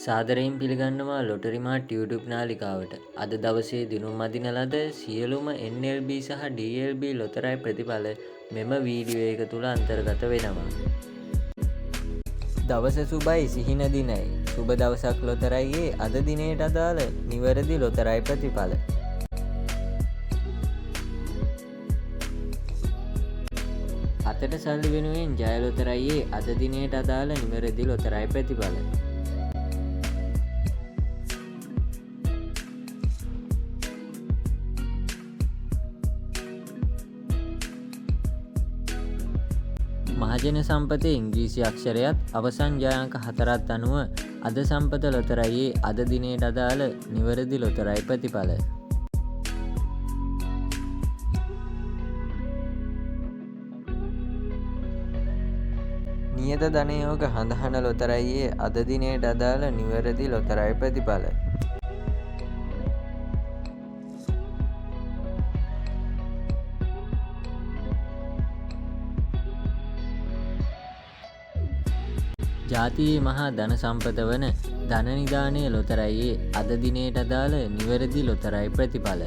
සාදරයෙන් පිළිගන්නවා ලොටරි මාට් YouTube නාලිකාවට. අද දවසේ දිනුම් අදින ලද සියලුම NLB සහ DLB ලොතරැයි ප්‍රතිඵල මෙම වීඩියෝ එක තුල අන්තර්ගත වෙනවා. දවස සුබයි සිහින දිනයි. සුබ දවසක් ලොතරැයියේ අද දිනයට අදාළ නිවැරදි ලොතරැයි ප්‍රතිඵල. අතට සල්ලි වෙනුවෙන් ජය ලොතරැයියේ අද දිනයට අදාළ නිවැරදි ලොතරැයි ප්‍රතිඵල. මහජන සම්පතේ ඉංග්‍රීසි අක්ෂරයත් අවසන් ජය අංක 4ත් අනුව අද සම්පත ලොතරැයියේ අද දිනයට අදාළ නිවැරදි ලොතරැයි ප්‍රතිඵල. නියත ධනයෝග හඳහන ලොතරැයියේ අද දිනයට අදාළ නිවැරදි ලොතරැයි ප්‍රතිඵල. ජාතියේ මහා ධන සම්පත වන ධන නිධානය ලොතරැයියේ අද දිනයට අදාළ නිවැරදි ලොතරැයි ප්‍රතිඵල.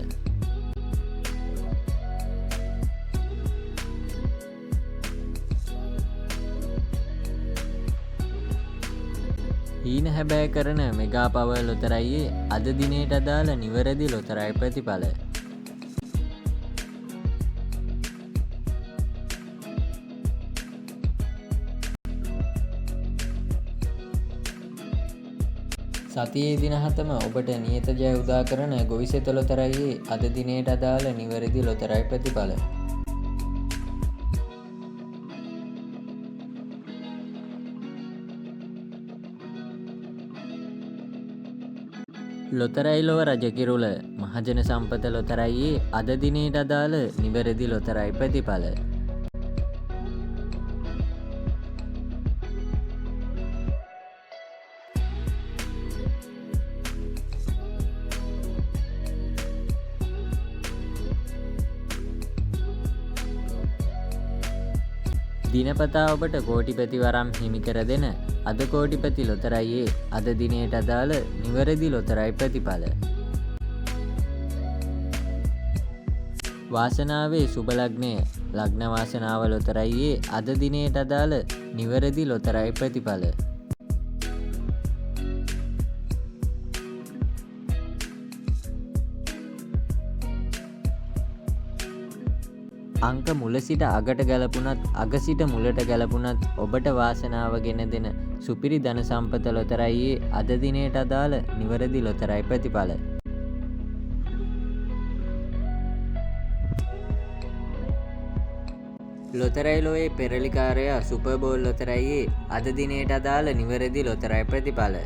හීන හැබෑ කරන මෙගා පවර් ලොතරැයියේ අද දිනයට අදාළ නිවැරදි ලොතරැයි ප්‍රතිඵල. සතියේ දින 7ම ඔබට නියත ජය උදා කරන ගොවිසෙත ලොතරැයියේ අද දිනයට අදාළ නිවැරදි ලොතරැයි ප්‍රතිඵල. ලොතරැයි ලොව රජකිරුළ මහජන සම්පත ලොතරැයියේ අද දිනයට අදාළ නිවැරදි ලොතරැයි ප්‍රතිඵල. දිනපතා ඔබට කෝටිපති වරම් හිමි කර දෙන අද කෝටිපති ලොතරැයියේ අද දිනයට අදාළ නිවැරදි ලොතරැයි ප්‍රතිඵල. වාසනාවේ සුබ ලග්නය ලග්න වාසනාව ලොතරැයියේ අද දිනයට අදාළ නිවැරදි ලොතරැයි ප්‍රතිඵල. අංක මුල සිට අගට ගැලපුණත් අග සිට මුලට ගැලපුණත් ඔබට වාසනාව ගෙන දෙන සුපිරි ධන සම්පත ලොතරැයියේ අද දිනයට අදාළ නිවැරදි ලොතරැයි ප්‍රතිඵල. ලොතරැයි ලොවේ පෙරලිකාරයා සුපර් බෝල් ලොතරැයියේ අද දිනයට අදාළ නිවැරදි ලොතරැයි ප්‍රතිඵල.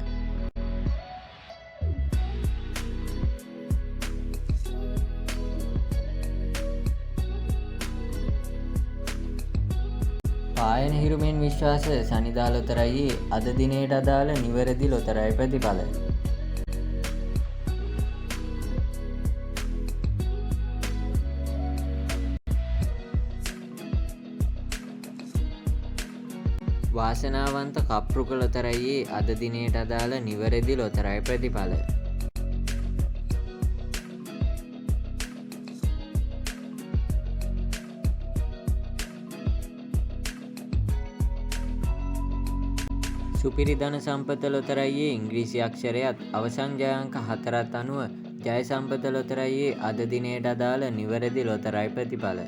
පායන හිරුමෙන් විශ්වාස සනිදා ලොතරැයියේ අද දිනයට අදාළ නිවැරදි ලොතරැයි ප්‍රතිඵල. වාසනාවන්ත කප්රුක ලොතරැයියේ අද දිනයට අදාළ නිවැරදි ලොතරැයි ප්‍රතිඵල. සුපිරි ධන සම්පත ලොතරැයියේ ඉංග්‍රීසි අක්ෂරයත් අවසන් ජය අංක 4ත් අනුව ජය සම්පත ලොතරැයියේ අද දිනයට අදාළ නිවැරදි ලොතරැයි ප්‍රතිඵල.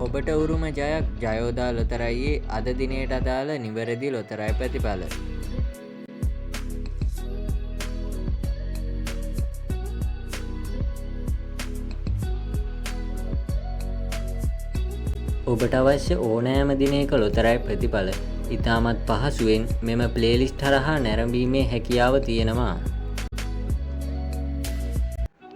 ඔබට උරුම ජයක් ජයෝදා ලොතරැයියේ අද දිනයට අදාළ නිවැරදි ලොතරැයි ප්‍රතිඵල. ඔබට අවශ්‍ය ඕනෑම දිනයක ලොතරැයි ප්‍රතිඵල ඉතාමත් පහසුවෙන් මෙම ප්ලේලිස්ට් හරහා නැරඹීමේ හැකියාව තියෙනවා.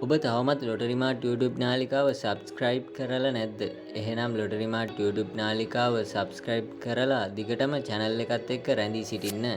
ඔබ තවමත් ලොටරි මාට් YouTube නාලිකාව සබ්ස්ක්‍රයිබ් කරලා නැද්ද? එහෙනම් ලොටරි මාට් YouTube නාලිකාව සබ්ස්ක්‍රයිබ් කරලා දිගටම channel එකත් එක්ක රැඳී සිටින්න.